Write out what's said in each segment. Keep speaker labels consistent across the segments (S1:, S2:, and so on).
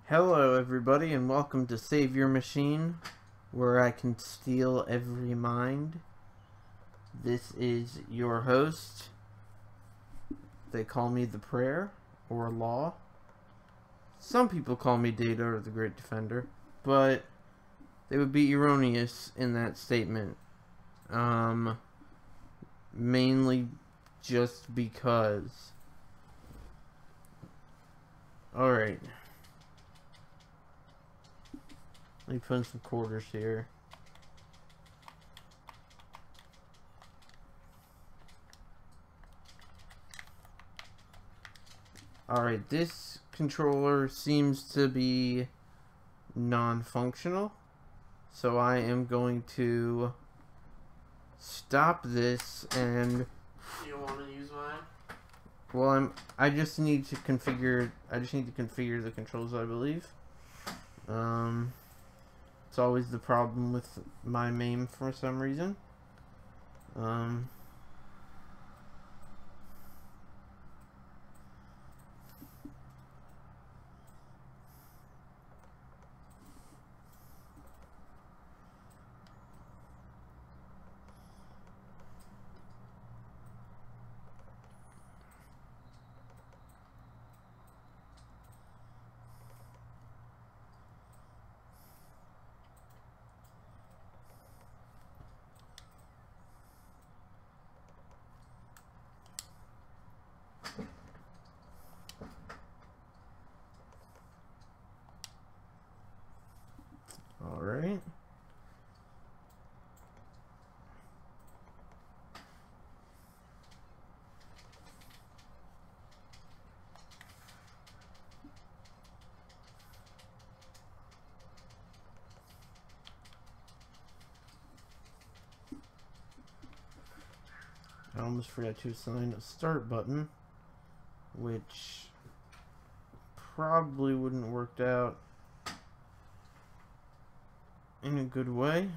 S1: Hello everybody and welcome to Save Your Machine, where I can steal every mind. This is your host. They call me the Prayer, or Law. Some people call me Data or the Great Defender, but they would be erroneous in that statement. Mainly just because. Alright. Let me put in some quarters here. Alright, this controller seems to be non-functional. So I am going to stop this and...
S2: You don't want to use mine?
S1: Well, I just need to configure the controls, I believe. It's always the problem with my MAME for some reason. Alright. I almost forgot to assign a start button, which probably wouldn't have worked out in a good way.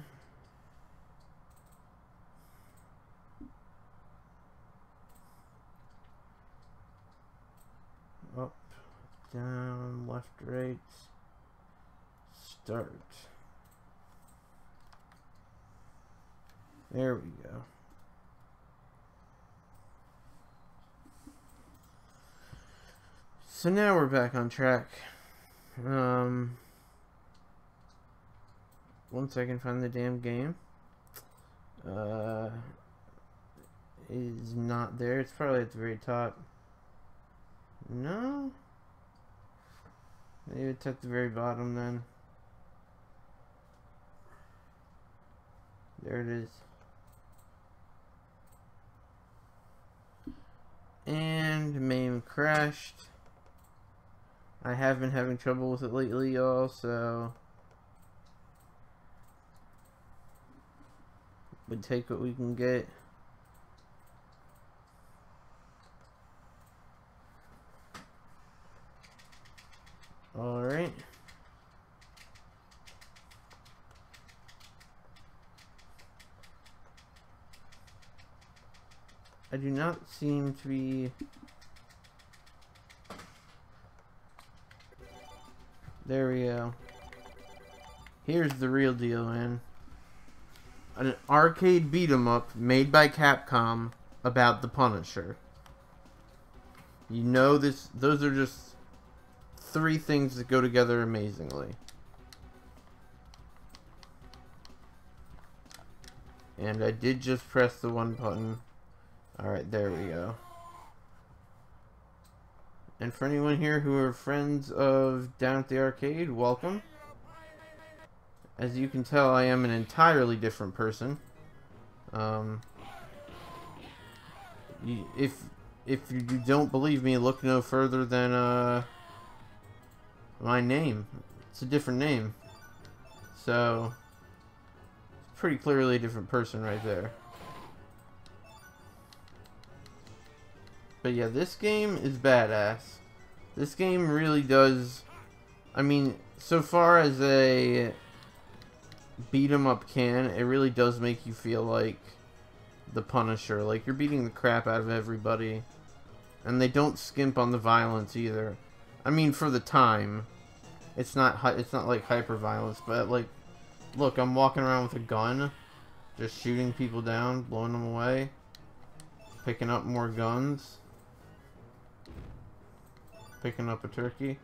S1: Up, down, left, right, start. There we go. So now we're back on track. Once I can find the damn game. Is not there. It's probably at the very top. No? Maybe it's at the very bottom then. There it is. And MAME crashed. I have been having trouble with it lately, y'all, so we take what we can get. Alright. I do not seem to be... There we go. Here's the real deal, man. An arcade beat-em-up made by Capcom about the Punisher. You know this, those are just three things that go together amazingly. And I did just press the one button. Alright, there we go. And for anyone here who are friends of Down at the Arcade, welcome. As you can tell, I am an entirely different person. If you don't believe me, look no further than my name. It's a different name. So, it's pretty clearly a different person right there. But yeah, this game is badass. This game really does... I mean, so far as a beat 'em up can, it really does make you feel like the Punisher. Like, you're beating the crap out of everybody. And they don't skimp on the violence either. I mean, for the time. it's not like hyper violence, but like, look, I'm walking around with a gun, just shooting people down, blowing them away, picking up more guns, picking up a turkey.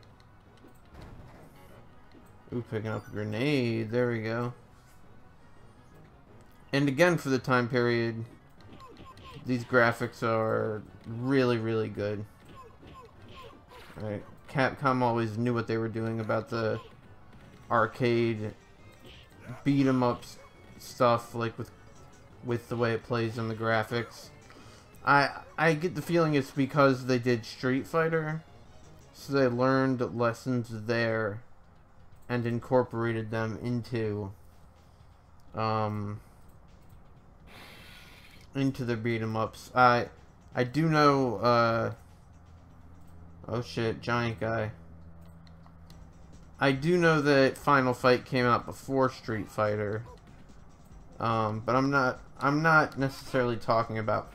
S1: Ooh, picking up a grenade. There we go. And again, for the time period, these graphics are really, really good. Right. Capcom always knew what they were doing about the arcade beat 'em up stuff, like with the way it plays and the graphics. I get the feeling it's because they did Street Fighter, so they learned lessons there and incorporated them into their beat 'em ups. I do know oh shit, giant guy. I do know that Final Fight came out before Street Fighter. But I'm not necessarily talking about,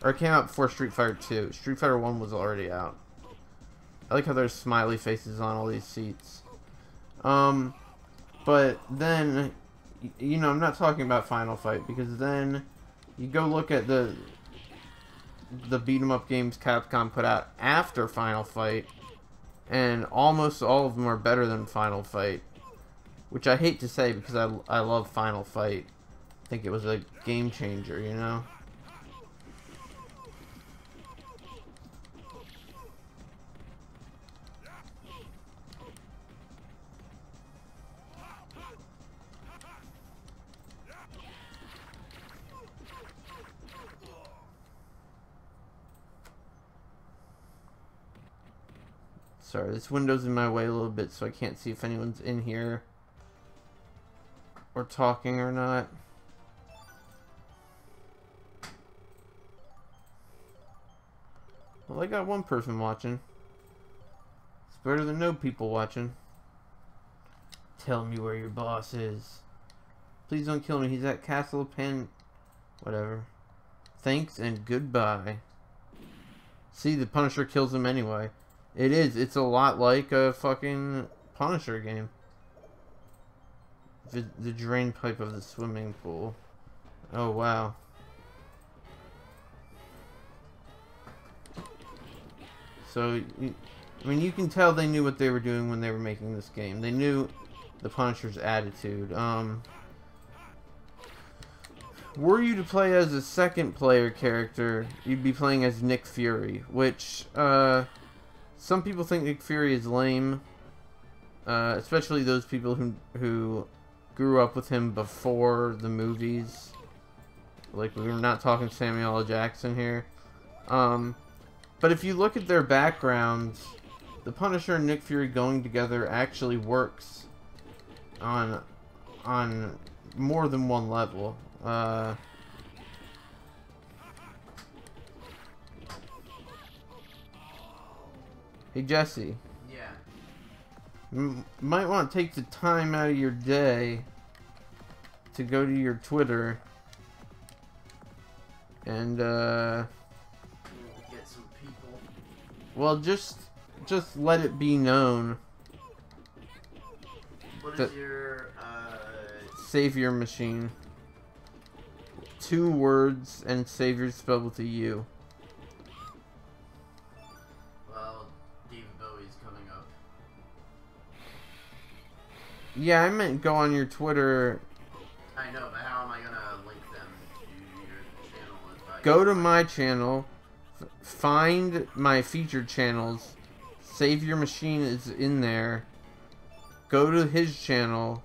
S1: or it came out before Street Fighter 2. Street Fighter 1 was already out. I like how there's smiley faces on all these seats. But then, you know, I'm not talking about Final Fight, because then you go look at the beat 'em up games Capcom put out after Final Fight, and almost all of them are better than Final Fight, which I hate to say because I love Final Fight. I think it was a game changer, you know? Sorry, this window's in my way a little bit, so I can't see if anyone's in here or talking or not. Well, I got one person watching. It's better than no people watching. Tell me where your boss is. Please don't kill me. He's at Castle Pen... Whatever. Thanks and goodbye. See, the Punisher kills him anyway. It is. It's a lot like a fucking Punisher game. The drain pipe of the swimming pool. Oh, wow. So, I mean, you can tell they knew what they were doing when they were making this game. They knew the Punisher's attitude. Were you to play as a second player character, you'd be playing as Nick Fury, which, some people think Nick Fury is lame, especially those people who grew up with him before the movies. Like, we're not talking Samuel L. Jackson here. But if you look at their backgrounds, the Punisher and Nick Fury going together actually works on more than one level. Hey Jesse.
S2: Yeah.
S1: Might want to take the time out of your day to go to your Twitter and
S2: Get some people.
S1: well, just let it be known.
S2: What is your
S1: Savior Machine. 2 words, and Savior spelled with a U.
S2: Well, David Bowie's coming up.
S1: Yeah, I meant go on your Twitter.
S2: I know, but how am I gonna link them to your channel?
S1: Go to my channel, find my featured channels. Savior Machine is in there. Go to his channel,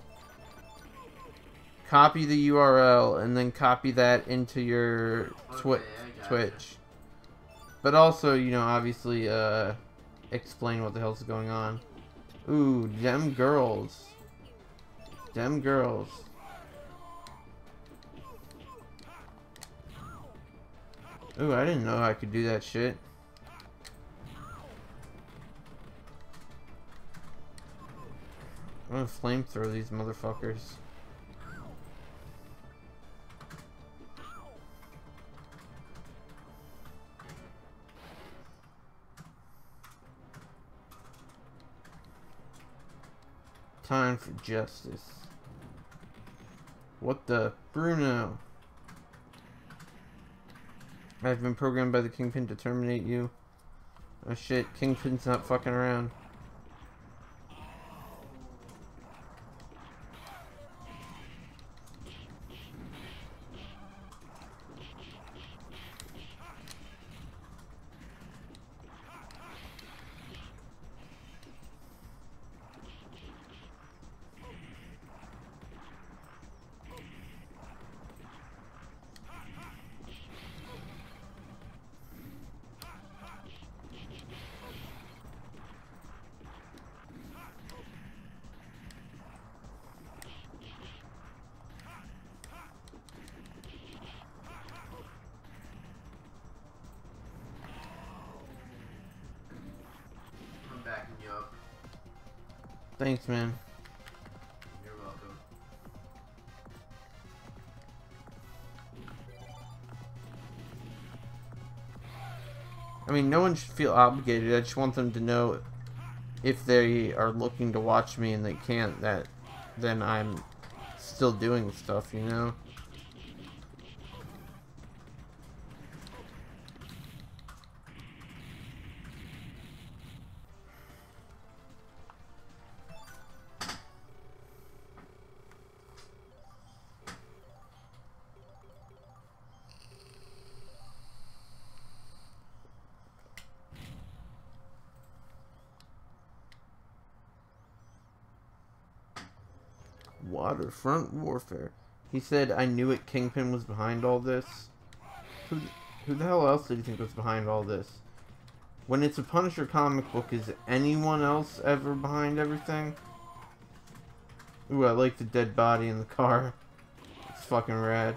S1: copy the URL, and then copy that into your Twitch. But also, you know, obviously, explain what the hell's going on. Ooh, them girls. Them girls. Ooh, I didn't know I could do that shit. I'm gonna flamethrow these motherfuckers. Time for justice. What the? Bruno. I've been programmed by the Kingpin to terminate you. Oh shit, Kingpin's not fucking around.
S2: I'm backing you up.
S1: Thanks, man.
S2: You're welcome.
S1: I mean, no one should feel obligated. I just want them to know if they are looking to watch me and they can't, that then I'm still doing stuff, you know? Waterfront warfare. He said, I knew it, Kingpin was behind all this. Who the hell else did you think was behind all this? When it's a Punisher comic book, is anyone else ever behind everything? Ooh, I like the dead body in the car. It's fucking rad.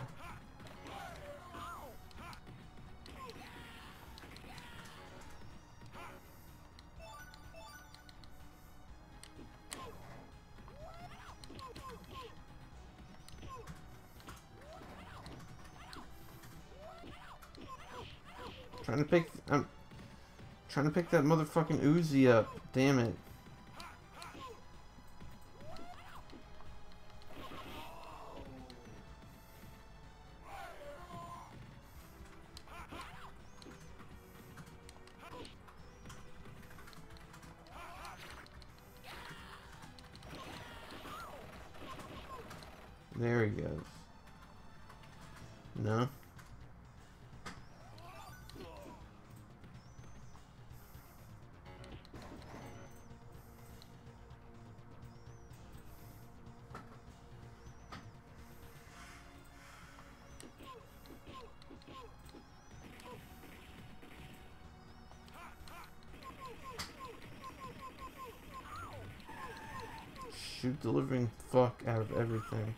S1: I'm trying to pick that motherfucking Uzi up. Damn it. There he goes. No? Shoot the living fuck out of everything.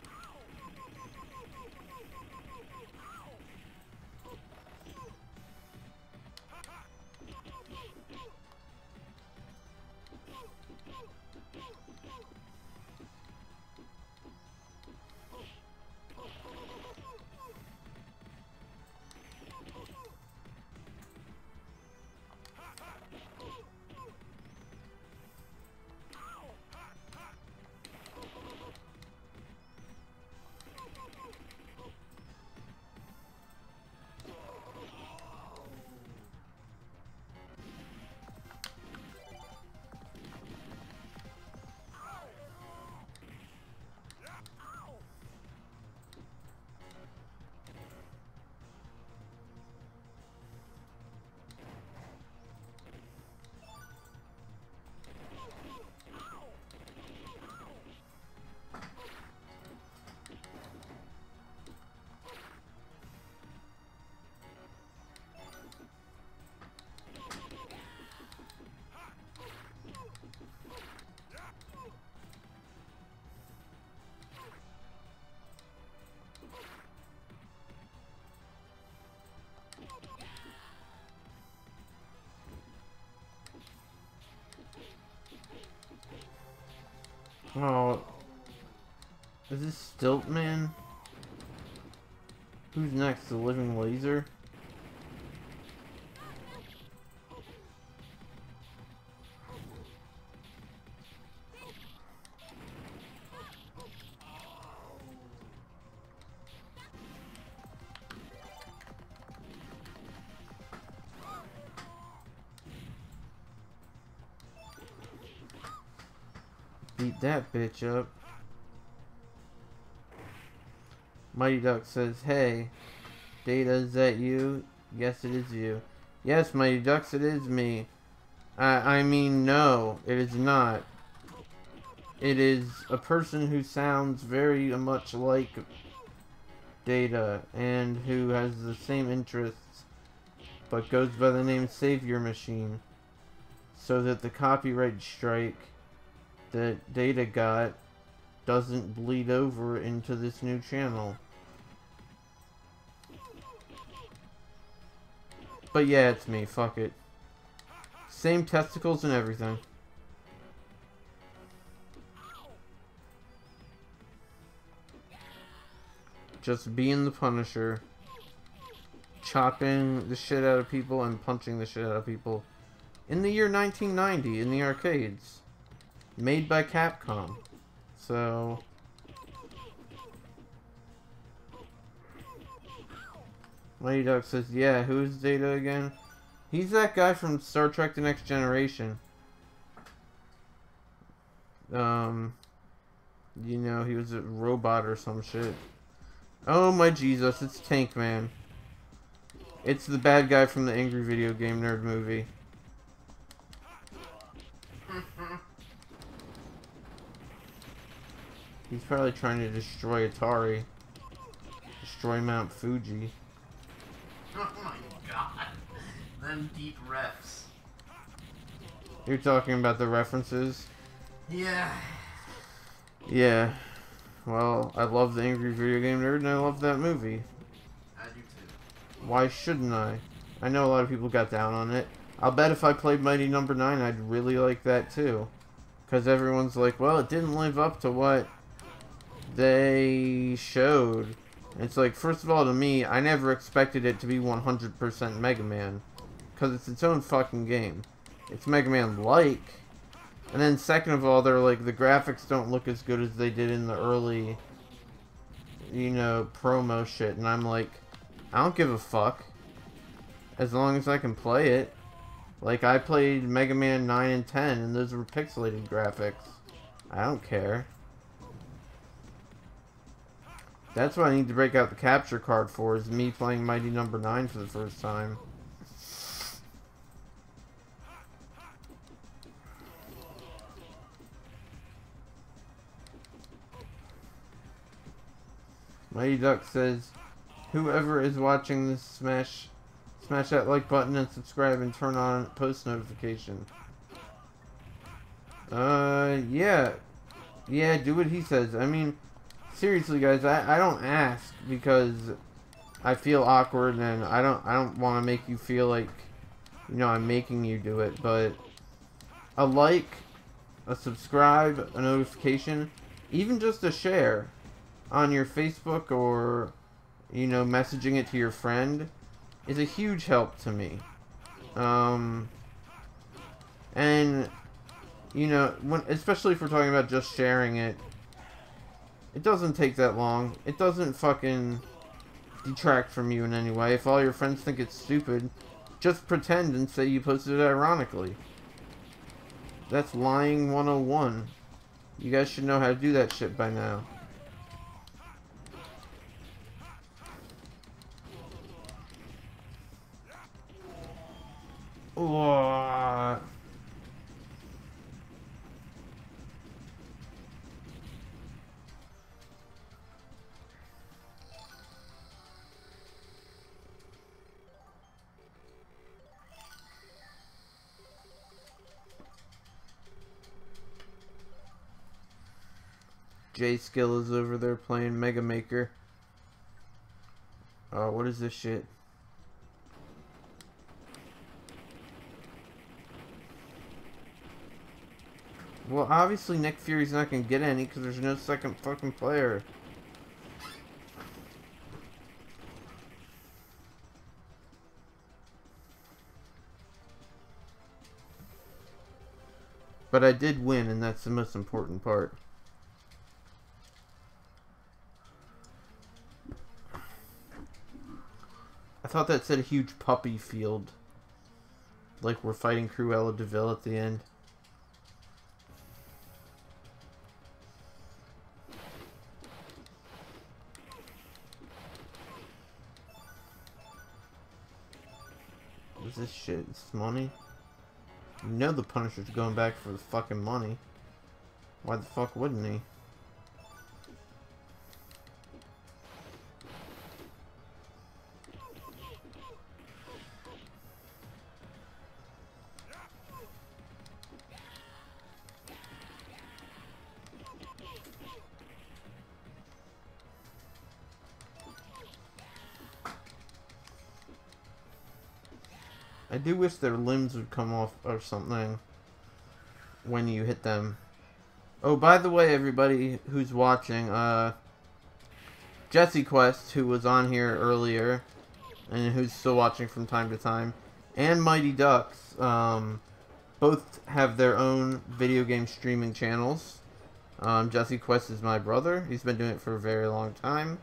S1: Oh, is this Stilt Man? Who's next? The Living Laser? beat that bitch up. Mighty Duck says, hey, Data, is that you? Yes, it is you. Yes, Mighty Ducks, it is me. I mean, no, it is not. It is a person who sounds very much like Data and who has the same interests, but goes by the name Savior Machine, so that the copyright strike that Data got doesn't bleed over into this new channel. But yeah, it's me. Fuck it. Same testicles and everything. Just being the Punisher. Chopping the shit out of people and punching the shit out of people. In the year 1990, in the arcades. Made by Capcom. So... Mighty Duck says, yeah, who's Data again? He's that guy from Star Trek The Next Generation. You know, he was a robot or some shit. Oh my Jesus, it's Tank Man. It's the bad guy from the Angry Video Game Nerd movie. He's probably trying to destroy Atari. Destroy Mount Fuji.
S2: Oh my god. Them deep refs.
S1: You're talking about the references?
S2: Yeah.
S1: Yeah. Well, I love the Angry Video Game Nerd and I love that movie.
S2: I do too.
S1: Why shouldn't I? I know a lot of people got down on it. I'll bet if I played Mighty Number 9, I'd really like that too. Because everyone's like, well, it didn't live up to what they showed. And it's like, first of all, to me, I never expected it to be 100% Mega Man. Because it's its own fucking game. It's Mega Man-like. And then second of all, they're like, the graphics don't look as good as they did in the early, you know, promo shit. And I'm like, I don't give a fuck. As long as I can play it. Like, I played Mega Man 9 and 10, and those were pixelated graphics. I don't care. That's what I need to break out the capture card for, is me playing Mighty Number 9 for the first time. Mighty Duck says, whoever is watching this, smash that like button and subscribe and turn on post notification. Yeah. Yeah, do what he says. I mean, seriously guys, I don't ask because I feel awkward and I don't want to make you feel like, you know, I'm making you do it, but a like, a subscribe, a notification, even just a share on your Facebook or, you know, messaging it to your friend is a huge help to me. And, you know, especially if we're talking about just sharing it, it doesn't take that long. It doesn't fucking detract from you in any way. If all your friends think it's stupid, just pretend and say you posted it ironically. That's lying 101. You guys should know how to do that shit by now. What? Jay Skill is over there playing Mega Maker. Oh, what is this shit? Well, obviously Nick Fury's not gonna get any because there's no second fucking player. But I did win, and that's the most important part. I thought that said a huge puppy field. Like we're fighting Cruella de Vil at the end. What's this shit? It's money? You know the Punisher's going back for the fucking money. Why the fuck wouldn't he? I do wish their limbs would come off or something when you hit them. Oh, by the way, everybody who's watching, Jesse Quest, who was on here earlier, and who's still watching from time to time, and Mighty Ducks, both have their own video game streaming channels. Jesse Quest is my brother. He's been doing it for a very long time.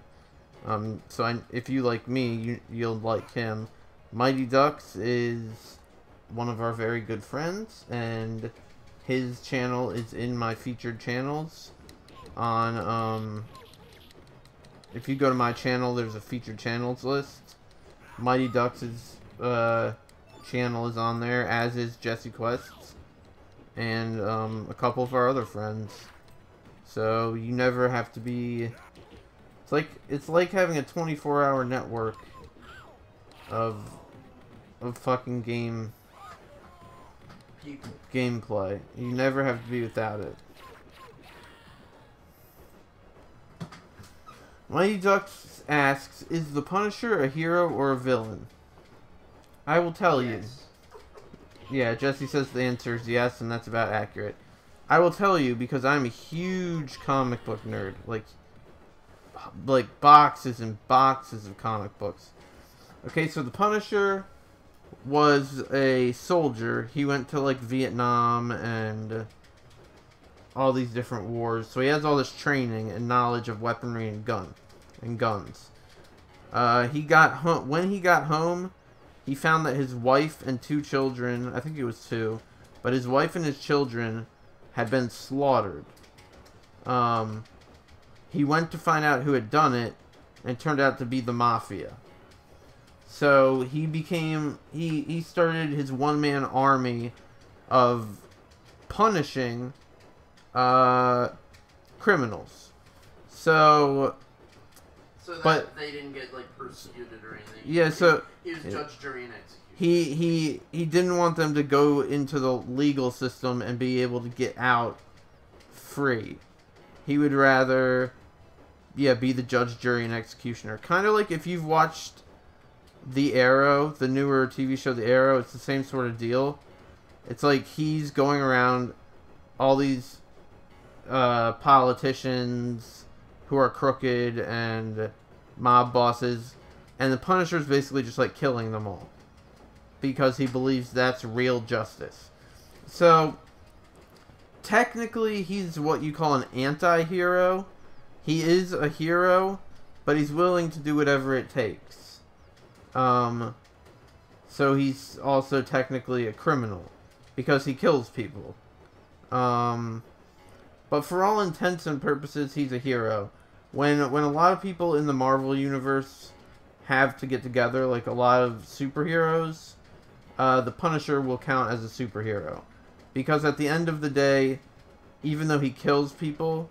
S1: So if you like me, you'll like him. Mighty Ducks is one of our very good friends, and his channel is in my featured channels on, if you go to my channel, there's a featured channels list. Mighty Ducks' channel is on there, as is Jesse Quest's, and a couple of our other friends. So you never have to be... It's like having a 24-hour network of fucking gameplay. You never have to be without it. Mighty Ducks asks, is the Punisher a hero or a villain? I will tell you. Yeah, Jesse says the answer is yes, and that's about accurate. I will tell you because I'm a huge comic book nerd. Like boxes and boxes of comic books. Okay, so the Punisher was a soldier. He went to like Vietnam and all these different wars. So he has all this training and knowledge of weaponry and guns. When he got home, he found that his wife and 2 children, I think it was 2, but his wife and his children had been slaughtered. He went to find out who had done it, and it turned out to be the Mafia. So he started his one-man army of punishing criminals. But
S2: they didn't get like persecuted or anything.
S1: Yeah, so
S2: he was judge, jury, and executioner.
S1: He didn't want them to go into the legal system and be able to get out free. He would rather, be the judge, jury, and executioner. Kind of like if you've watched The Arrow, the newer TV show The Arrow, it's the same sort of deal. It's like he's going around all these politicians who are crooked and mob bosses, and the Punisher's basically just like killing them all because he believes that's real justice. So technically he's what you call an anti-hero. He is a hero, but he's willing to do whatever it takes. So he's also technically a criminal because he kills people. But for all intents and purposes, he's a hero. When a lot of people in the Marvel universe have to get together, like a lot of superheroes, the Punisher will count as a superhero. Because at the end of the day, even though he kills people,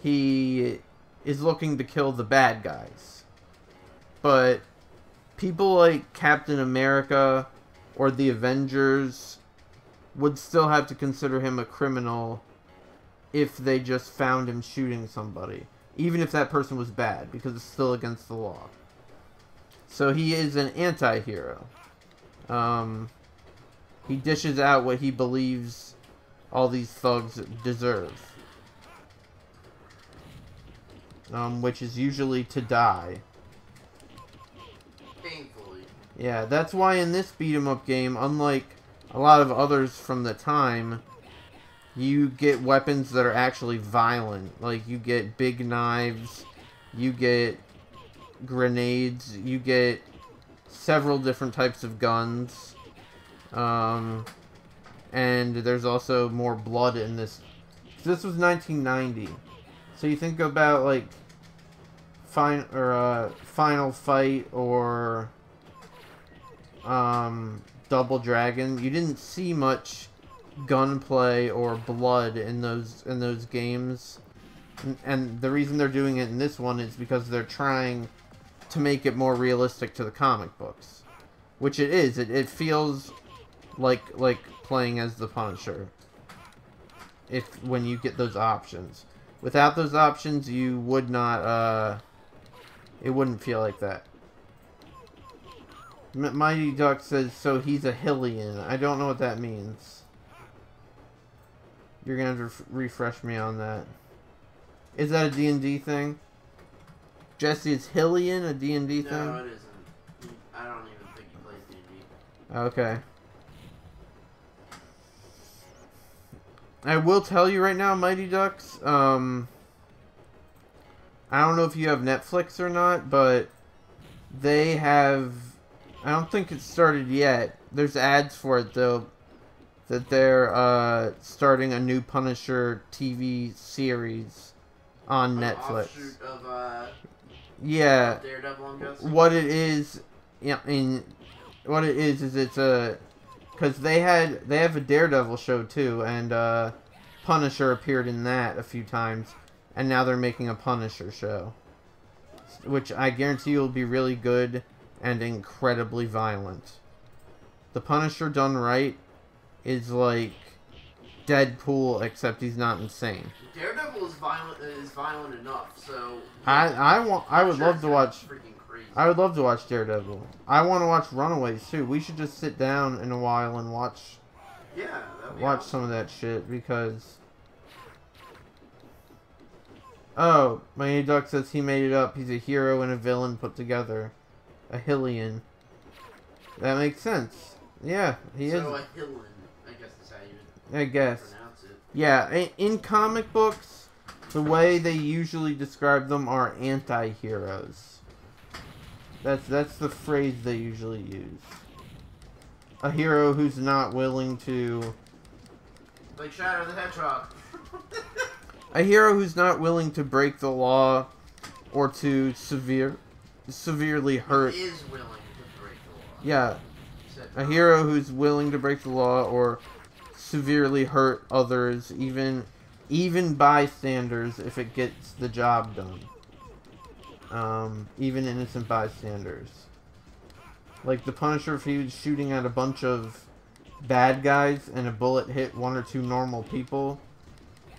S1: he is looking to kill the bad guys. But people like Captain America or the Avengers would still have to consider him a criminal if they just found him shooting somebody. Even if that person was bad, because it's still against the law. So he is an anti-hero. He dishes out what he believes all these thugs deserve. Which is usually to die.
S2: Painfully.
S1: Yeah, that's why in this beat-em-up game, unlike a lot of others from the time, you get weapons that are actually violent. Like, you get big knives, you get grenades, you get several different types of guns. And there's also more blood in this. This was 1990. So you think about, like, Final Fight or Double Dragon, you didn't see much gunplay or blood in those games. And the reason they're doing it in this one is because they're trying to make it more realistic to the comic books. Which it is. It feels like playing as the Punisher. When you get those options. Without those options, you would not, it wouldn't feel like that. Mighty Duck says, so he's a Hillian. I don't know what that means. You're gonna have to refresh me on that. Is that a D&D thing? Jesse, is Hillian a D&D thing?
S2: No, it isn't. I don't even think he plays D&D.
S1: Okay. I will tell you right now, Mighty Ducks, I don't know if you have Netflix or not, but they have, I don't think it's started yet. There's ads for it, though, that they're starting a new Punisher TV series on Netflix.
S2: Offshoot of,
S1: yeah.
S2: Daredevil, I'm guessing?
S1: What it is, yeah, what it is it's a, because they have a Daredevil show too, and Punisher appeared in that a few times, and now they're making a Punisher show, which I guarantee you will be really good and incredibly violent. The Punisher done right is like Deadpool, except he's not insane.
S2: Daredevil is violent enough, so
S1: I would love to watch. I would love to watch Daredevil. I want to watch Runaways too. We should just sit down in a while and watch.
S2: Yeah, that'd be
S1: watch
S2: awesome.
S1: some of that shit because. Oh, my duck says he made it up. He's a hero and a villain put together, a Hillian. That makes sense. Yeah, he is.
S2: So a Hillian, I guess is how you
S1: I guess.
S2: pronounce it.
S1: Yeah, in comic books, the way they usually describe them are anti-heroes. That's the phrase they usually use. A hero who's not willing to...
S2: Like Shadow the Hedgehog.
S1: A hero who's not willing to break the law or to severely hurt...
S2: He is willing to break the law.
S1: Yeah. A hero who's willing to break the law or severely hurt others, even bystanders, if it gets the job done. Even innocent bystanders. Like the Punisher, if he was shooting at a bunch of bad guys and a bullet hit one or two normal people,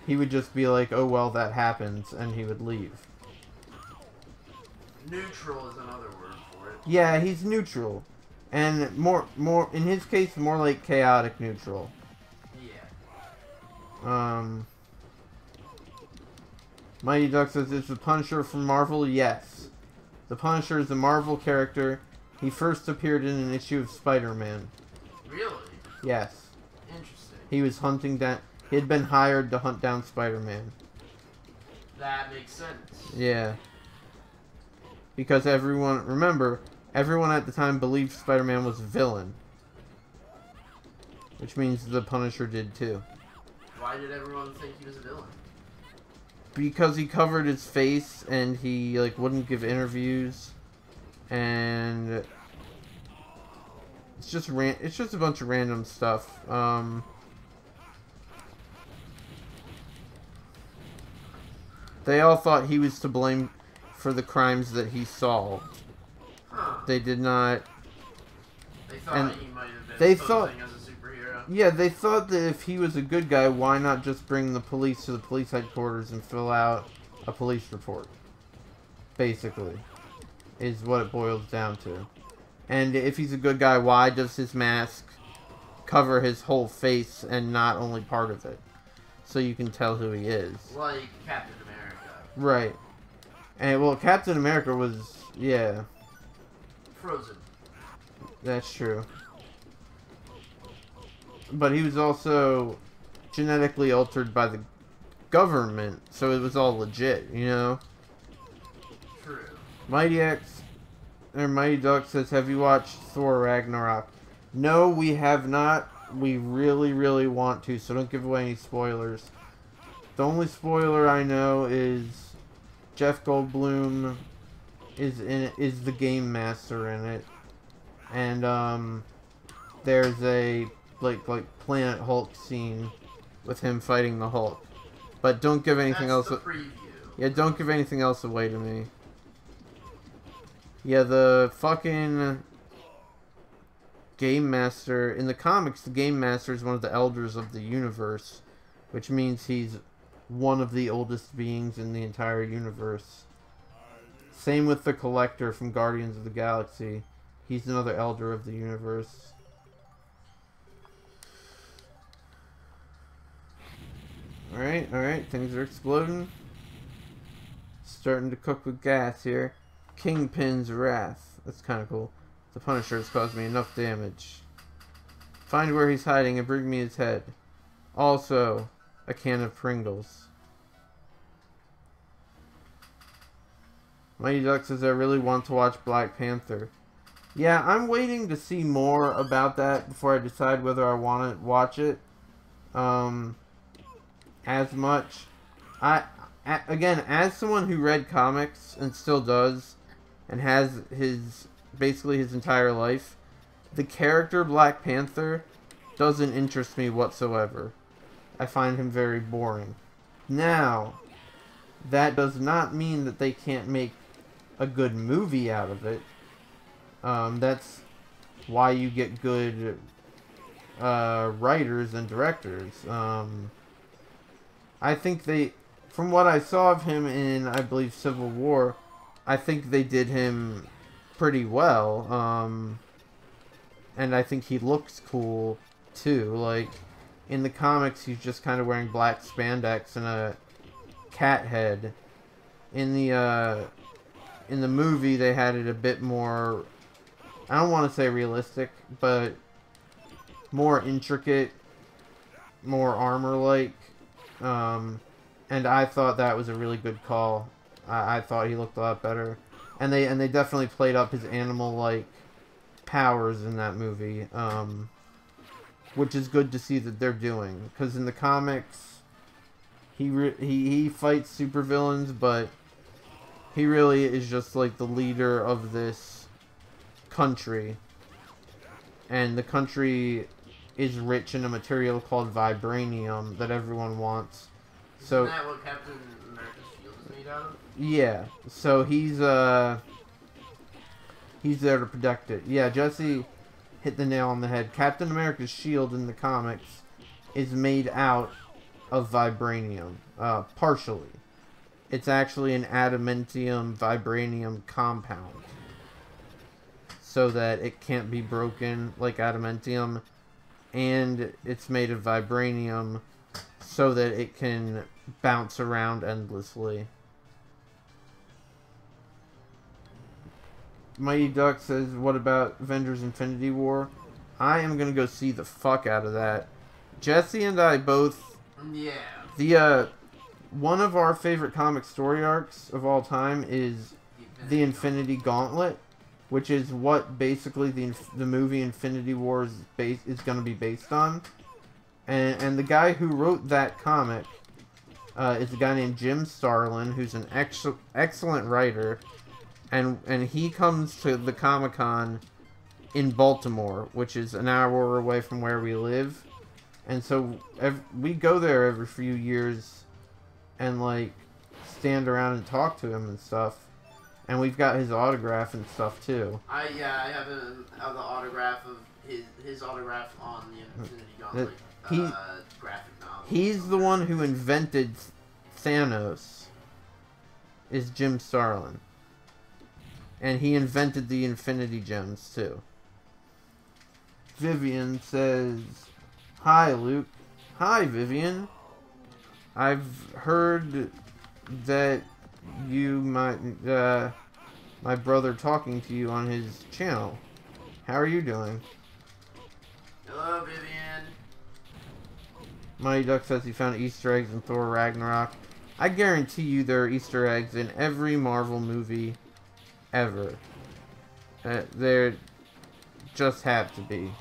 S1: he would just be like, oh well, that happens, and he would leave.
S2: Neutral is another word for it.
S1: Yeah, he's neutral. And more in his case, more like chaotic neutral.
S2: Yeah.
S1: Mighty Duck says, is the Punisher from Marvel? Yes. The Punisher is a Marvel character. He first appeared in an issue of Spider-Man.
S2: Really?
S1: Yes.
S2: Interesting.
S1: He was hunting down... He had been hired to hunt down Spider-Man.
S2: That makes sense.
S1: Yeah. Because everyone... Remember, everyone at the time believed Spider-Man was a villain. Which means the Punisher did too.
S2: Why did everyone think he was a villain?
S1: Because he covered his face and he like wouldn't give interviews, and it's just a bunch of random stuff. They all thought he was to blame for the crimes that he solved.
S2: Huh.
S1: They did not.
S2: They thought he might have been
S1: they
S2: posing as a superhero.
S1: Yeah, they thought that if he was a good guy, why not just bring the police to the police headquarters and fill out a police report? Basically, is what it boils down to. And if he's a good guy, why does his mask cover his whole face and not only part of it? So you can tell who he is.
S2: Like Captain America.
S1: Right. And, well, Captain America was, yeah.
S2: Frozen.
S1: That's true. But he was also genetically altered by the government, so it was all legit, you know?
S2: True.
S1: Mighty Duck says, have you watched Thor Ragnarok? No, we have not. We really, really want to, so don't give away any spoilers. The only spoiler I know is Jeff Goldblum is in it, is the game master in it. And there's a like Planet Hulk scene with him fighting the Hulk. But don't give anything else.
S2: That's the preview.
S1: Yeah, don't give anything else away to me. Yeah, the fucking Game Master in the comics, the Game Master is one of the elders of the universe, which means he's one of the oldest beings in the entire universe. Same with the Collector from Guardians of the Galaxy. He's another elder of the universe. Alright, things are exploding. Starting to cook with gas here. Kingpin's Wrath. That's kind of cool. The Punisher has caused me enough damage. Find where he's hiding and bring me his head. Also, a can of Pringles. Mighty Duck says, I really want to watch Black Panther. Yeah, I'm waiting to see more about that before I decide whether I want to watch it. As much. Again, as someone who read comics and still does, and has basically his entire life, the character Black Panther doesn't interest me whatsoever. I find him very boring. Now, that does not mean that they can't make a good movie out of it. That's why you get good writers and directors. I think from what I saw of him in, I believe, Civil War, I think they did him pretty well. And I think he looks cool, too. Like, in the comics, he's just kind of wearing black spandex and a cat head. In the movie, they had it a bit more, I don't want to say realistic, but more intricate, more armor-like. And I thought that was a really good call. I thought he looked a lot better. And they definitely played up his animal-like powers in that movie. Which is good to see that they're doing. Because in the comics, he fights supervillains, but he really is just like the leader of this country. And the country is rich in a material called vibranium that everyone wants. So,
S2: isn't that what Captain America's shield is made out of?
S1: Yeah, so he's there to protect it. Yeah, Jesse hit the nail on the head. Captain America's shield in the comics is made out of vibranium, partially. It's actually an adamantium vibranium compound, so that it can't be broken like adamantium, and it's made of vibranium so that it can bounce around endlessly. Mighty Duck says, what about Avengers Infinity War? I am going to go see the fuck out of that. Jesse and I both...
S2: Yeah.
S1: One of our favorite comic story arcs of all time is the Infinity Gauntlet, which is what basically the movie Infinity War is going to be based on. And the guy who wrote that comic is a guy named Jim Starlin, who's an excellent writer. And he comes to the Comic-Con in Baltimore, which is an hour away from where we live. And so we go there every few years and, like, stand around and talk to him and stuff. And we've got his autograph and stuff, too.
S2: I have the autograph of his autograph on the Infinity Gauntlet graphic novel.
S1: He's the one who invented Thanos, is Jim Starlin. And he invented the Infinity Gems, too. Vivian says, hi, Luke. Hi, Vivian. I've heard that my brother talking to you on his channel. How are you doing?
S2: Hello, Vivian.
S1: Mighty Duck says he found Easter eggs in Thor Ragnarok. I guarantee you there are Easter eggs in every Marvel movie ever. There just have to be.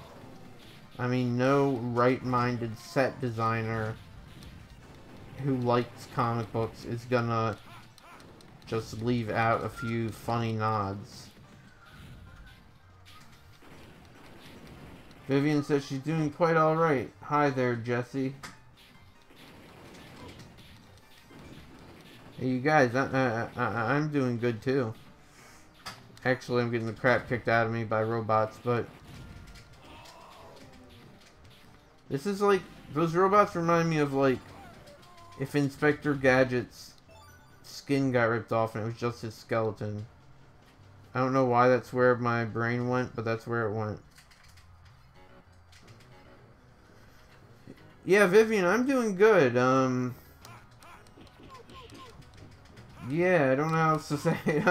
S1: I mean, no right-minded set designer who likes comic books is gonna just leave out a few funny nods. Vivian says she's doing quite alright. Hi there, Jesse. Hey, you guys, I'm doing good too. Actually, I'm getting the crap kicked out of me by robots, but... This is like... Those robots remind me of, like... If Inspector Gadget's skin got ripped off and it was just his skeleton. I don't know why that's where my brain went, but that's where it went. Yeah, Vivian, I'm doing good. Yeah, I don't know how else to say.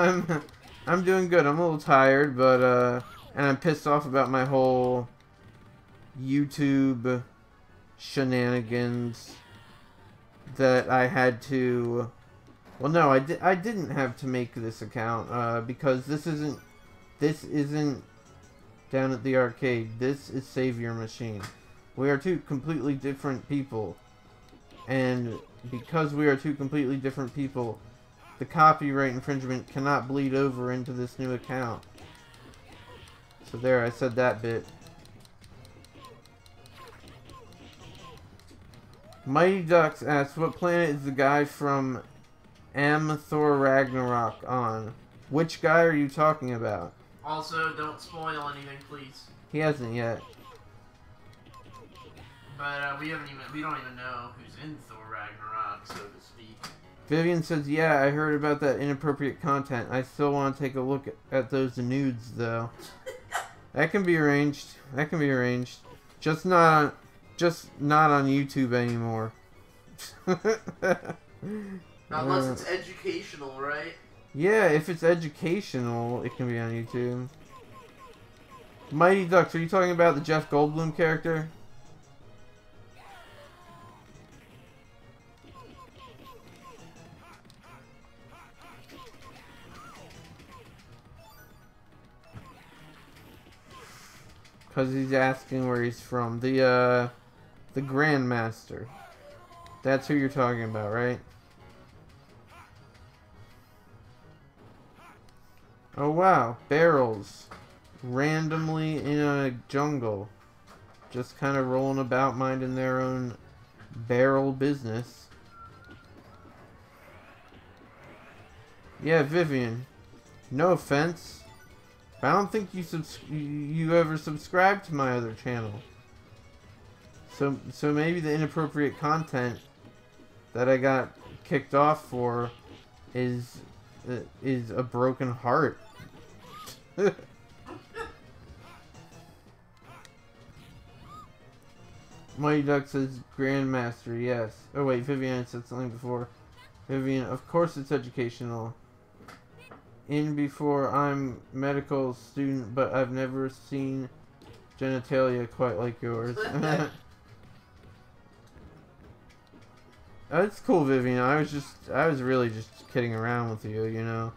S1: I'm doing good. I'm a little tired, but and I'm pissed off about my whole YouTube shenanigans that I had to. Well, no, I didn't have to make this account because this isn't down at the arcade. This is Save Your Machine. We are two completely different people, and because we are two completely different people, the copyright infringement cannot bleed over into this new account. So there, I said that bit. Mighty Ducks asks, what planet is the guy from Thor Ragnarok on? Which guy are you talking about?
S2: Also, don't spoil anything, please.
S1: He hasn't yet.
S2: But we don't even know who's in Thor Ragnarok, so to speak.
S1: Vivian says, yeah, I heard about that inappropriate content. I still want to take a look at those nudes, though. That can be arranged. That can be arranged. Just not on YouTube anymore.
S2: Unless it's educational, right?
S1: Yeah, if it's educational, it can be on YouTube. Mighty Ducks, are you talking about the Jeff Goldblum character? Because he's asking where he's from. The Grandmaster. That's who you're talking about, right? Oh wow, barrels. Randomly in a jungle. Just kind of rolling about, minding their own barrel business. Yeah, Vivian. No offense. I don't think you ever subscribed to my other channel. So maybe the inappropriate content that I got kicked off for is a broken heart. Mighty Duck says Grandmaster, yes. Oh wait, Vivian said something before. Vivian, of course it's educational. In before, I'm medical student, but I've never seen genitalia quite like yours. That's cool, Vivian. I was really just kidding around with you, you know.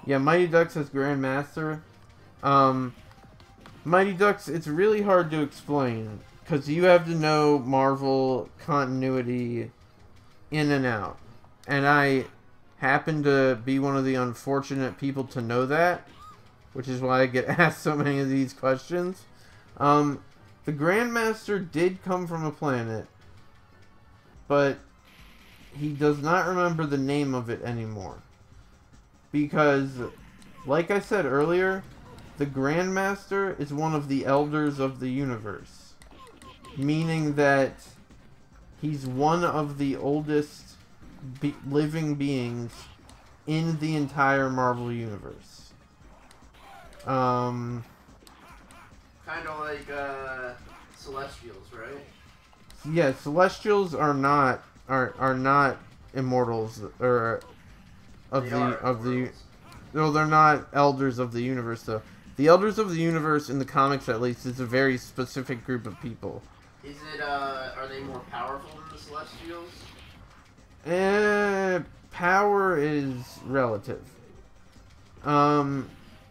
S1: Yeah, Mighty Ducks says Grandmaster. Mighty Ducks, it's really hard to explain, because you have to know Marvel continuity in and out. And I happen to be one of the unfortunate people to know that, which is why I get asked so many of these questions. The Grandmaster did come from a planet, but he does not remember the name of it anymore. Because, like I said earlier, the Grandmaster is one of the Elders of the Universe. Meaning that he's one of the oldest living beings in the entire Marvel Universe.
S2: Kind of like Celestials, right?
S1: Yeah, Celestials are not immortals, or no, they're not Elders of the Universe though. The Elders of the Universe in the comics, at least, is a very specific group of people.
S2: Is it are they more powerful than the Celestials?
S1: Power is relative.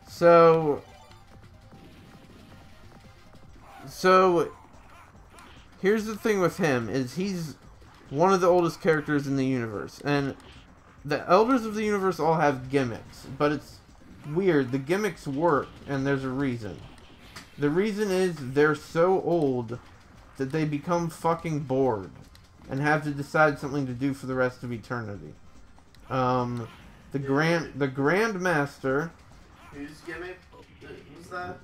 S1: So here's the thing with him, is he's one of the oldest characters in the universe, and the Elders of the Universe all have gimmicks, but it's weird. The gimmicks work, and there's a reason. The reason is they're so old that they become fucking bored and have to decide something to do for the rest of eternity. The Grandmaster.
S2: Whose gimmick? Who's that?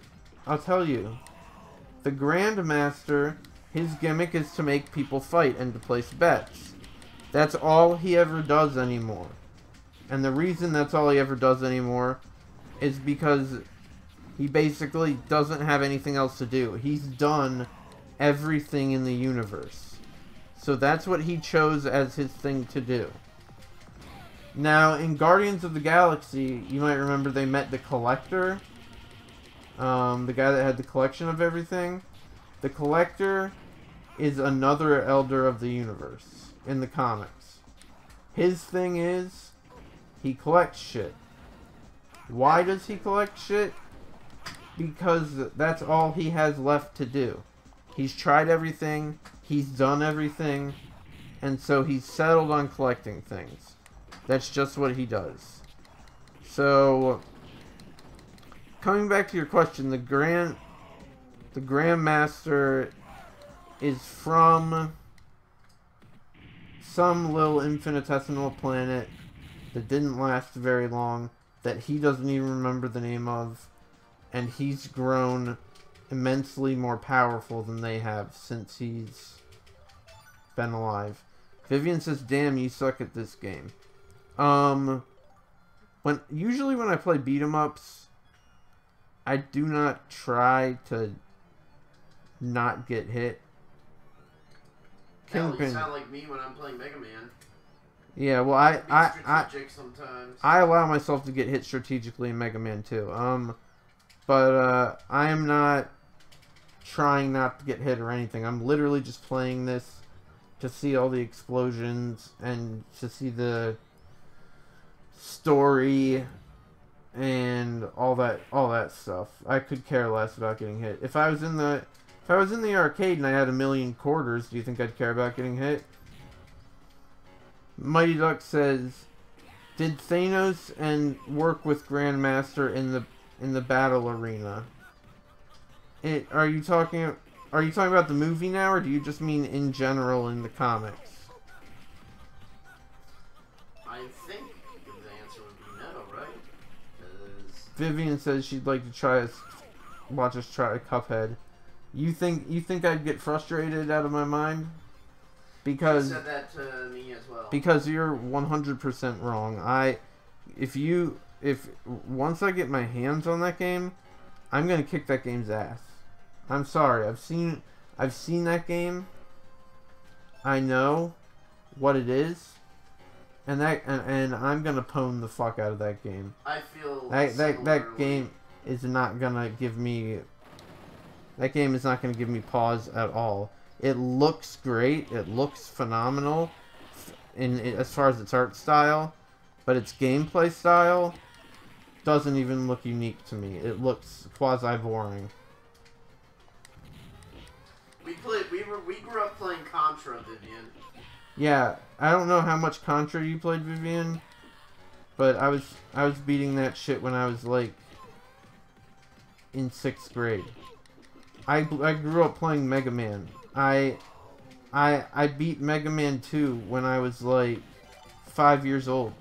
S1: I'll tell you. The Grandmaster, his gimmick is to make people fight and to place bets. That's all he ever does anymore. And the reason that's all he ever does anymore is because he basically doesn't have anything else to do. He's done everything in the universe. So that's what he chose as his thing to do. Now, in Guardians of the Galaxy, you might remember they met the Collector. The guy that had the collection of everything. The Collector is another Elder of the Universe in the comics. His thing is, he collects shit. Why does he collect shit? Because that's all he has left to do. He's tried everything, he's done everything, and so he's settled on collecting things. That's just what he does. So, coming back to your question, the Grandmaster is from some little infinitesimal planet that didn't last very long, that he doesn't even remember the name of, and he's grown immensely more powerful than they have since he's been alive. Vivian says, "Damn, you suck at this game." Usually when I play beat 'em ups, I do not try to not get hit.
S2: Hell, you sound like me when I'm playing Mega Man.
S1: Yeah, well, I allow myself to get hit strategically in Mega Man too. But I am not trying not to get hit or anything. I'm literally just playing this to see all the explosions and to see the story and all that stuff. I could care less about getting hit. If I was in the arcade and I had 1,000,000 quarters, do you think I'd care about getting hit? Mighty Duck says, "Did Thanos and work with Grandmaster in the battle arena?" Are you talking about the movie now, or do you just mean in general in the comics?
S2: I think the answer would be no, right?
S1: Vivian says she'd like to watch us try Cuphead. You think I'd get frustrated out of my mind? Because
S2: she said that to me as well.
S1: Because you're 100% wrong. If once I get my hands on that game, I'm gonna kick that game's ass. I'm sorry. I've seen that game. I know what it is, and I'm gonna pwn the fuck out of that game.
S2: I feel
S1: that game is not gonna give me. That game is not gonna give me pause at all. It looks great. It looks phenomenal, as far as its art style, but its gameplay style doesn't even look unique to me. It looks quasi-boring.
S2: We grew up playing Contra, Vivian.
S1: Yeah, I don't know how much Contra you played, Vivian, but I was beating that shit when I was like in 6th grade. I grew up playing Mega Man. I beat Mega Man 2 when I was like 5 years old.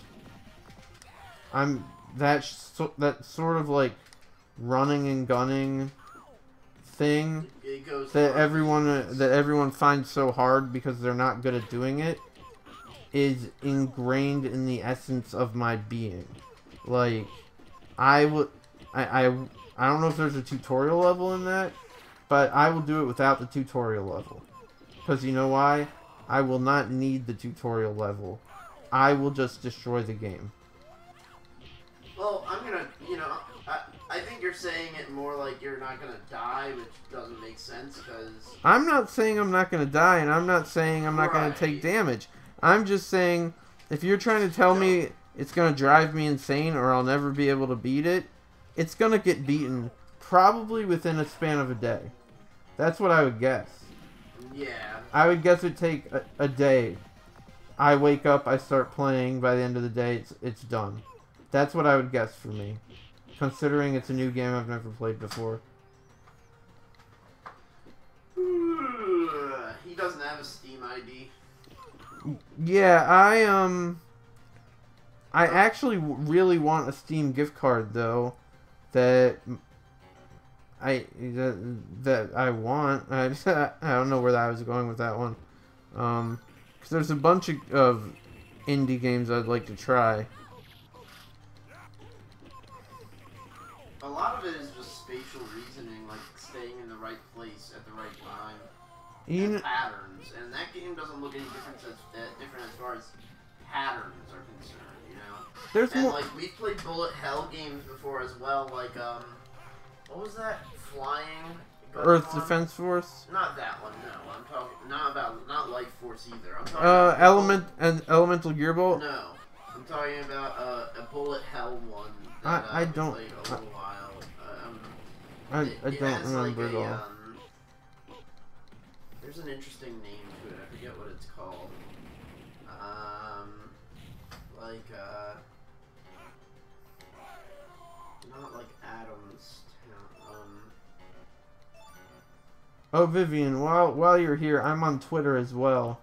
S1: That sort of like running and gunning thing that everyone finds so hard because they're not good at doing it is ingrained in the essence of my being. Like, I don't know if there's a tutorial level in that, but I will do it without the tutorial level. Because you know why? I will not need the tutorial level. I will just destroy the game.
S2: Well, I think you're saying it more like you're not gonna die, which doesn't make sense, because...
S1: I'm not saying I'm not gonna die, and I'm not saying I'm not gonna take damage. I'm just saying, if you're trying to tell me it's gonna drive me insane or I'll never be able to beat it, it's gonna get beaten probably within a span of a day. That's what I would guess.
S2: Yeah.
S1: I would guess it'd take a day. I wake up, I start playing, by the end of the day, it's done. That's what I would guess for me, considering it's a new game I've never played before. Yeah, I actually really want a Steam gift card though. That that I want. I don't know where I was going with that one. Because there's a bunch of indie games I'd like to try.
S2: A lot of it is just spatial reasoning, like staying in the right place at the right time. And patterns, and that game doesn't look any different as far as patterns are concerned, you know?
S1: There's
S2: and
S1: more...
S2: like, we've played bullet hell games before as well, like, what was that? Flying?
S1: Earth Defense Force?
S2: Not that one, no. I'm talking, not Life Force either. I'm talking about
S1: Elemental Gearbolt?
S2: No. I'm talking about, a bullet hell one that,
S1: I don't...
S2: played a little while.
S1: I don't remember
S2: like
S1: it all.
S2: There's an interesting name to it. I forget what it's called. Not like Adam's.
S1: Oh, Vivian, while you're here, I'm on Twitter as well.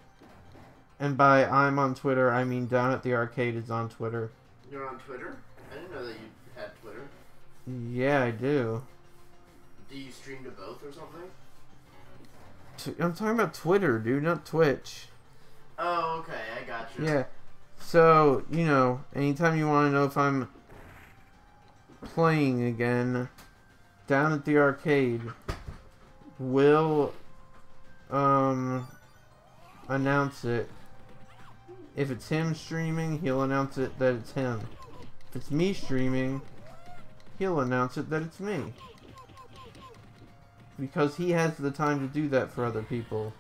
S1: And by I'm on Twitter, I mean Down at the Arcade is on Twitter.
S2: You're on Twitter? I didn't know that you had Twitter.
S1: Yeah, I do.
S2: Do you stream to both or something?
S1: I'm talking about Twitter, dude, not Twitch.
S2: Oh, okay, I got you.
S1: Yeah. So, you know, anytime you want to know if I'm playing again, Down at the Arcade will announce it. If it's him streaming, he'll announce it that it's him. If it's me streaming, he'll announce it that it's me. Because he has the time to do that for other people.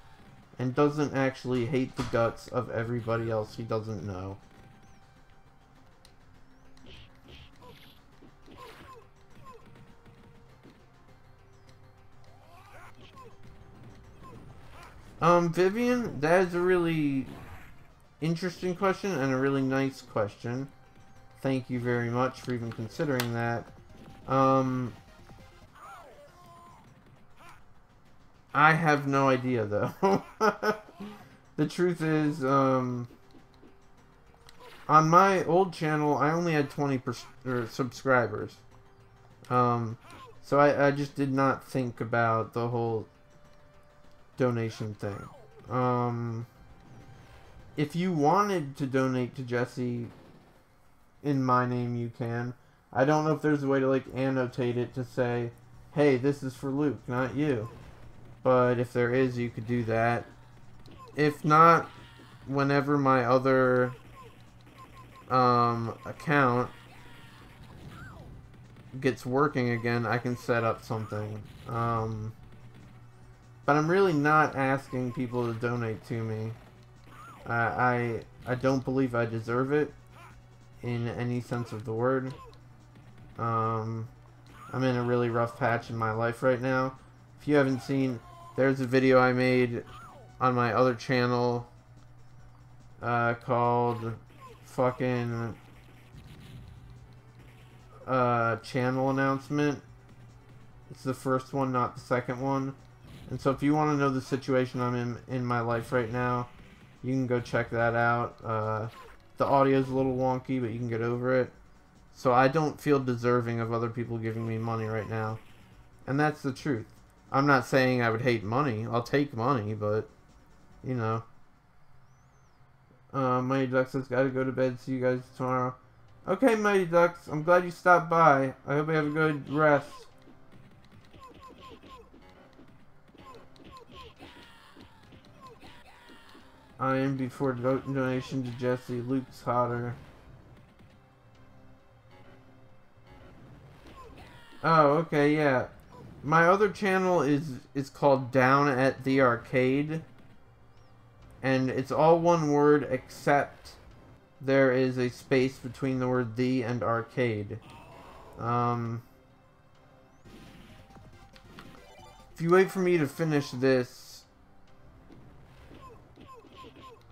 S1: And doesn't actually hate the guts of everybody else he doesn't know. Vivian, that is a really interesting question and a really nice question. Thank you very much for even considering that. I have no idea, though. The truth is, on my old channel, I only had 20 subscribers. So I just did not think about the whole donation thing. If you wanted to donate to Jesse in my name, you can. I don't know if there's a way to, like, annotate it to say, hey, this is for Luke, not you. But if there is, you could do that. If not, whenever my other account gets working again, I can set up something. But I'm really not asking people to donate to me. I don't believe I deserve it in any sense of the word. I'm in a really rough patch in my life right now. If you haven't seen, there's a video I made on my other channel called fucking channel announcement. It's the first one, not the second one. And so if you want to know the situation I'm in my life right now, you can go check that out. The audio's a little wonky, but you can get over it. So I don't feel deserving of other people giving me money right now. And that's the truth. I'm not saying I would hate money. I'll take money, but, you know. Mighty Ducks has got to go to bed. See you guys tomorrow. Okay, Mighty Ducks. I'm glad you stopped by. I hope you have a good rest. I am before donation to Jesse. Luke's hotter. Oh, okay, yeah. My other channel is called Down at the Arcade. And it's all one word except there is a space between the word the and arcade. If you wait for me to finish this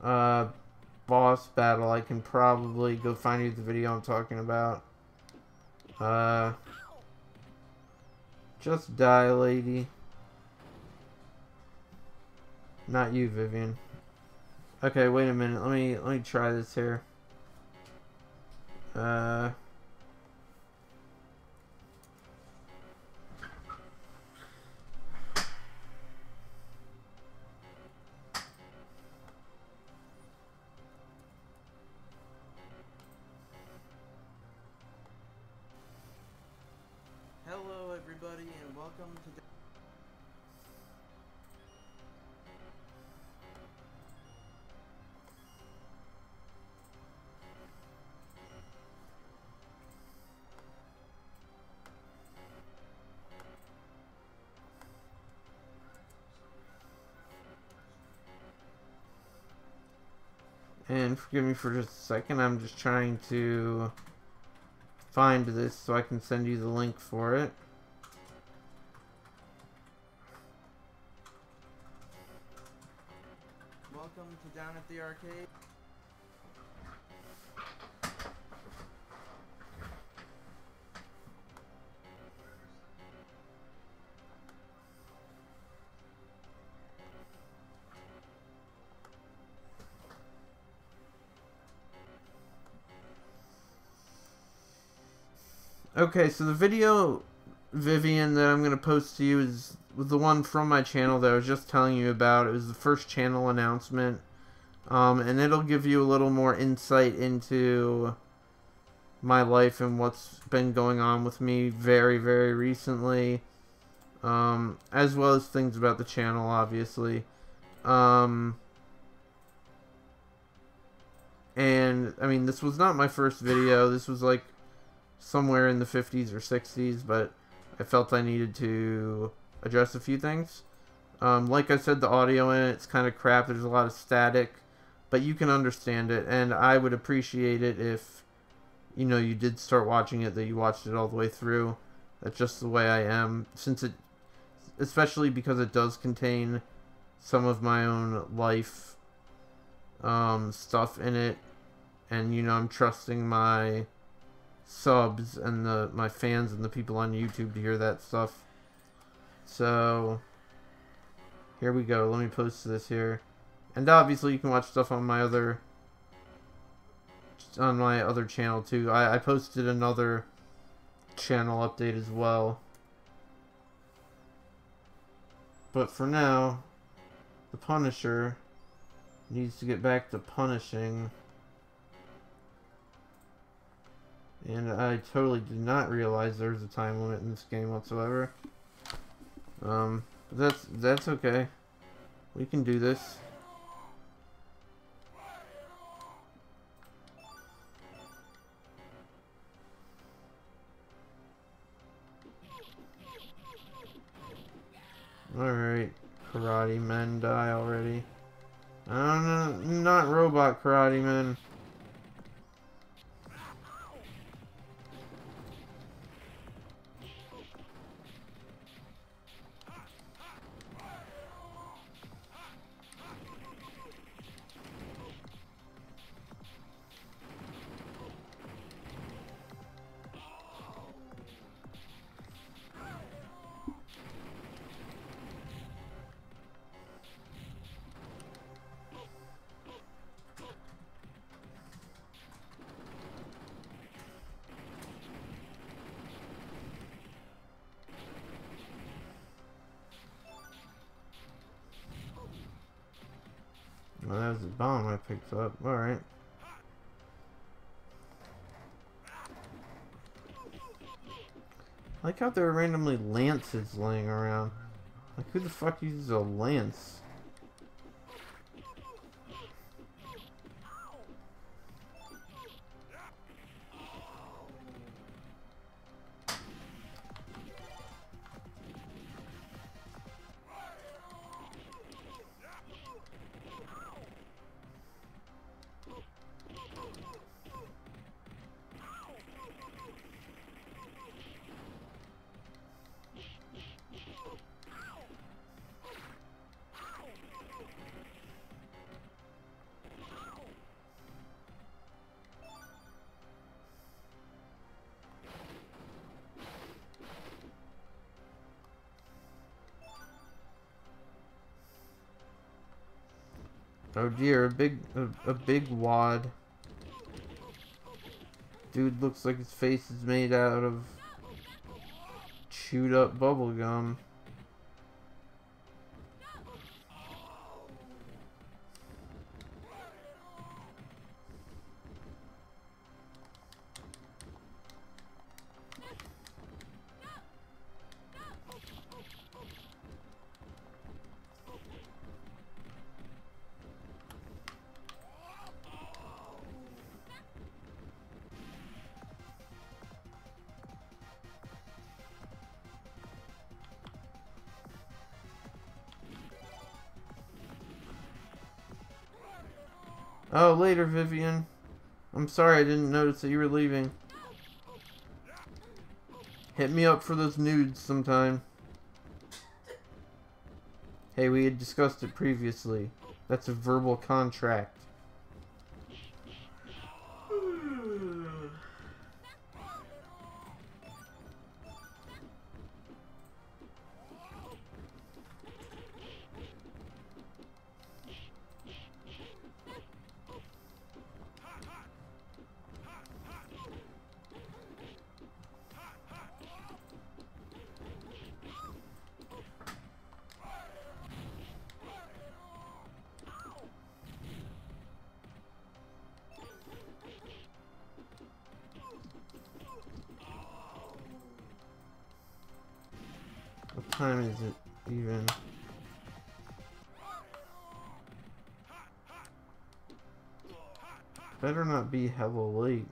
S1: boss battle, I can probably go find you the video I'm talking about. Just die, lady. Not you, Vivian. Okay, wait a minute. Let me try this here. Hello, everybody, and welcome to the... And forgive me for just a second, I'm just trying to find this so I can send you the link for it. Welcome to Down at the Arcade. Okay, so the video, Vivian, that I'm going to post to you was the one from my channel that I was just telling you about. It was the first channel announcement. And it'll give you a little more insight into my life and what's been going on with me very, very recently. As well as things about the channel, obviously. And, I mean, this was not my first video. This was, like, somewhere in the 50s or 60s, but I felt I needed to address a few things. Like I said, the audio in it's kind of crap. There's a lot of static, but you can understand it, and I would appreciate it if, you know, you did start watching it, that you watched it all the way through. That's just the way I am, since it, especially because it does contain some of my own life stuff in it, and, you know, I'm trusting my subs and my fans and the people on YouTube to hear that stuff. So here we go. Let me post this here, and obviously you can watch stuff on my other channel too. I posted another channel update as well, but for now, the Punisher needs to get back to punishing. And I totally did not realize there's a time limit in this game whatsoever. But that's okay. We can do this. Alright, karate men die already. No, not robot karate men. Well, that was a bomb I picked up. Alright. I like how there are randomly lances laying around. Like, who the fuck uses a lance? Oh dear, a big wad. Dude looks like his face is made out of chewed up bubble gum. Oh, later, Vivian. I'm sorry I didn't notice that you were leaving. Hit me up for those nudes sometime. Hey, we had discussed it previously. That's a verbal contract. What time is it even? Better not be hella late.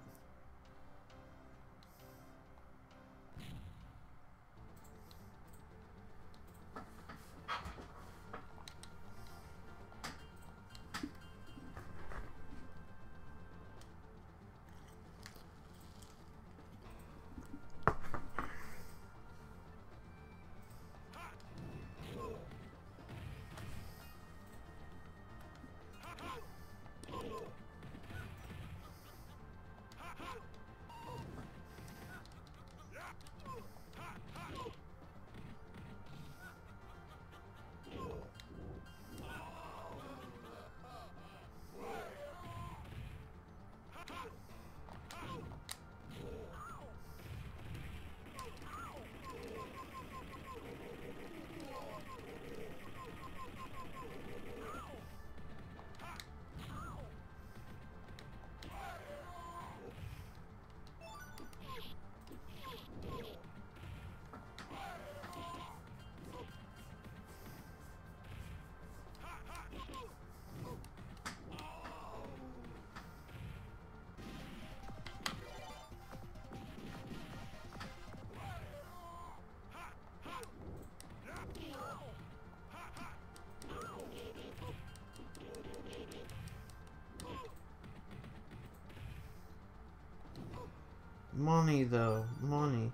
S1: Money though, money.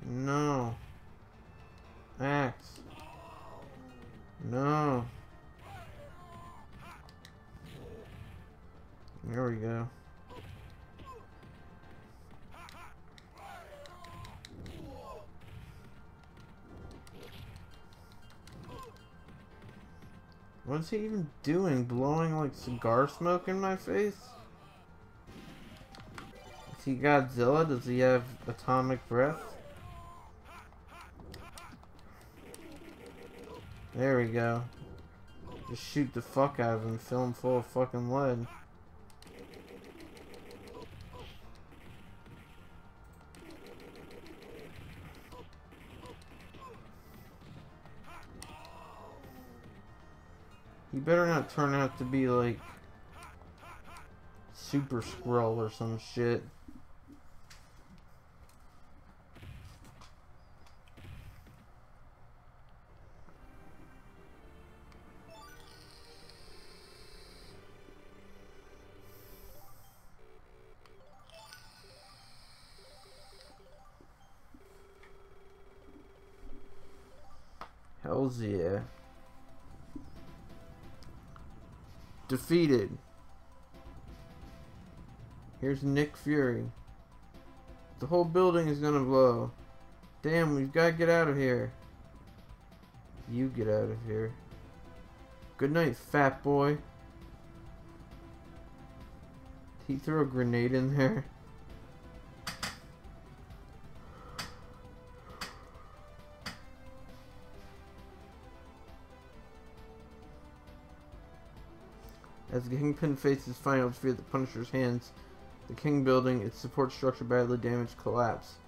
S1: No. Axe. No. There we go. What's he even doing? Blowing like cigar smoke in my face? Is he Godzilla? Does he have atomic breath? There we go. Just shoot the fuck out of him. Fill him full of fucking lead. He better not turn out to be like Super Skrull or some shit. Hells yeah. Defeated. Here's Nick Fury. The whole building is gonna blow. Damn, we've gotta get out of here. You get out of here. Good night, fat boy. He threw a grenade in there. As the Kingpin faces final defeat at the Punisher's hands, the King building, its support structure badly damaged, collapsed.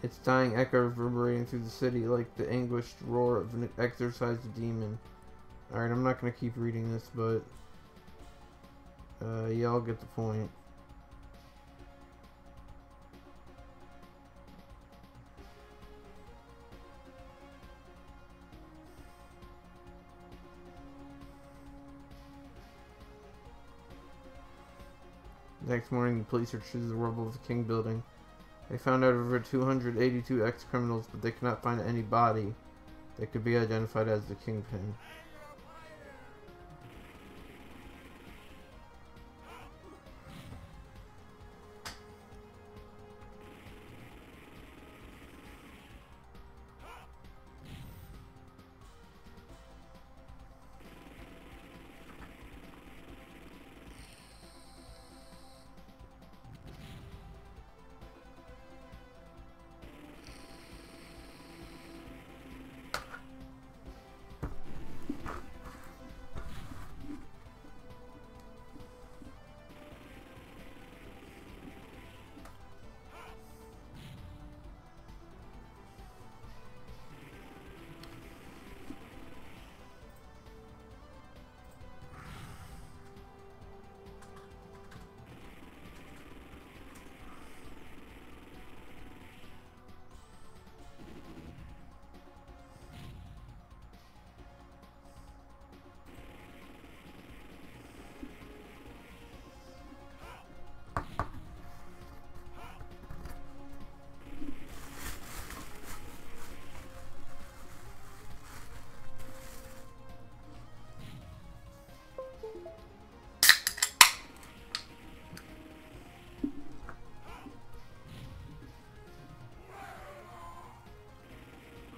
S1: Its dying echo reverberating through the city like the anguished roar of an exorcised demon. Alright, I'm not going to keep reading this, but y'all get the point. The next morning, the police searched through the rubble of the King building. They found out over 282 ex-criminals, but they could not find any body that could be identified as the Kingpin.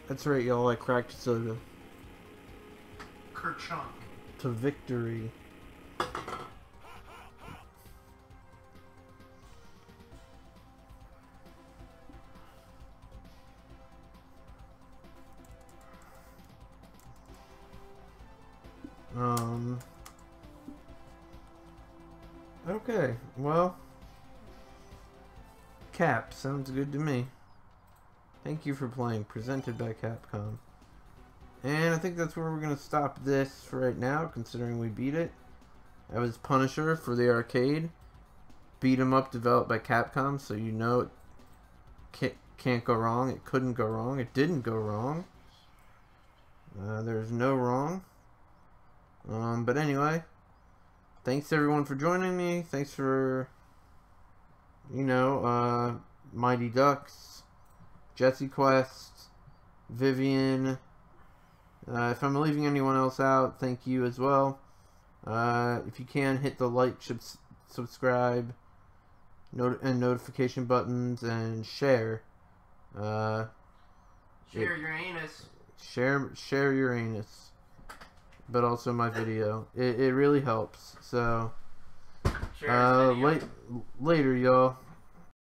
S1: That's right, y'all. I cracked soda.
S2: Kerchunk.
S1: To victory. Okay, well, Cap sounds good to me. Thank you for playing, presented by Capcom. And I think that's where we're going to stop this for right now, considering we beat it. That was Punisher for the arcade. Beat 'em up, developed by Capcom, so you know it can't go wrong. It couldn't go wrong. It didn't go wrong. There's no wrong. But anyway, thanks everyone for joining me. Thanks for, Mighty Ducks, Jesse Quest, Vivian. If I'm leaving anyone else out, thank you as well. If you can, hit the like, subscribe, and notification buttons, and share.
S2: Share your anus.
S1: Share your anus. But also my video. It really helps. So, later, y'all.